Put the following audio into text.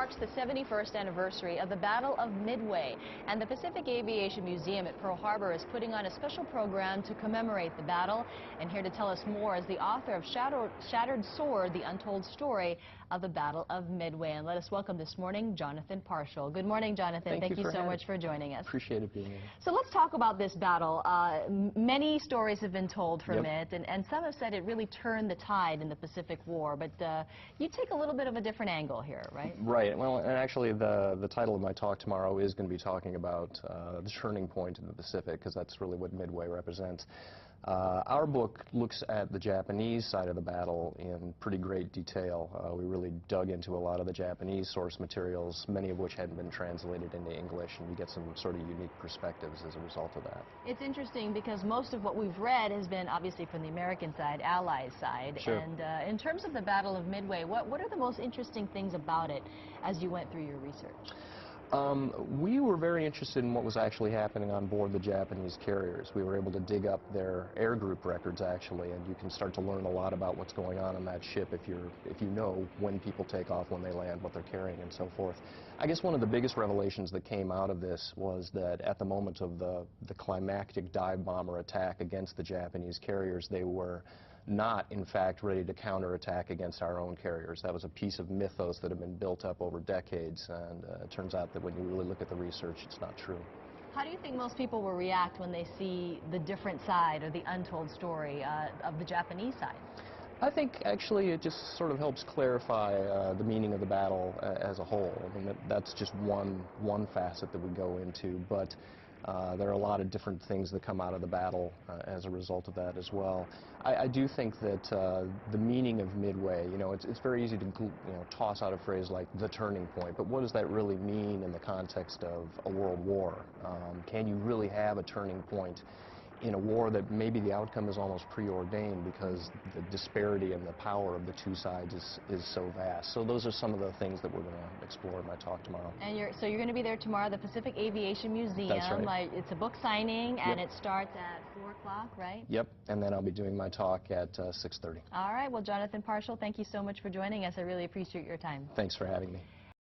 marks the 71st anniversary of the Battle of Midway, and the Pacific Aviation Museum at Pearl Harbor is putting on a special program to commemorate the battle. And here to tell us more is the author of Shattered Sword, The Untold Story of the Battle of Midway. And let us welcome this morning Jonathan Parshall. Good morning, Jonathan. Thank you so much for joining us. Appreciate it being here. So let's talk about this battle. Many stories have been told from it, and some have said it really turned the tide in the Pacific War, but you take a little bit of a different angle here, right? Right. Well, and actually the title of my talk tomorrow is going to be talking about the turning point in the Pacific, because that's really what Midway represents. Our book looks at the Japanese side of the battle in pretty great detail. We really dug into a lot of the Japanese source materials, many of which hadn't been translated into English, and you get some sort of unique perspectives as a result of that. It's interesting because most of what we've read has been obviously from the American side, Allies side. Sure. And in terms of the Battle of Midway, what are the most interesting things about it as you went through your research? We were very interested in what was actually happening on board the Japanese carriers. We were able to dig up their air group records, actually, and you can start to learn a lot about what's going on that ship if you know when people take off, when they land, what they're carrying, and so forth. I guess one of the biggest revelations that came out of this was that at the moment of the climactic dive bomber attack against the Japanese carriers, they were not, in fact, ready to counterattack against our own carriers. That was a piece of mythos that had been built up over decades, and it turns out that when you really look at the research, it's not true. How do you think most people will react when they see the different side or the untold story of the Japanese side? I think actually it just sort of helps clarify the meaning of the battle as a whole. I mean, that's just one facet that we go into, but there are a lot of different things that come out of the battle as a result of that as well. I do think that the meaning of Midway, it's very easy to toss out a phrase like the turning point, but what does that really mean in the context of a world war? Can you really have a turning point in a war that maybe the outcome is almost preordained because the disparity and the power of the two sides is so vast? So those are some of the things that we're going to explore in my talk tomorrow. And so you're going to be there tomorrow, the Pacific Aviation Museum. That's right. It's a book signing, and it starts at 4 o'clock, right? Yep, and then I'll be doing my talk at 6:30. All right. Well, Jonathan Parshall, thank you so much for joining us. I really appreciate your time. Thanks for having me.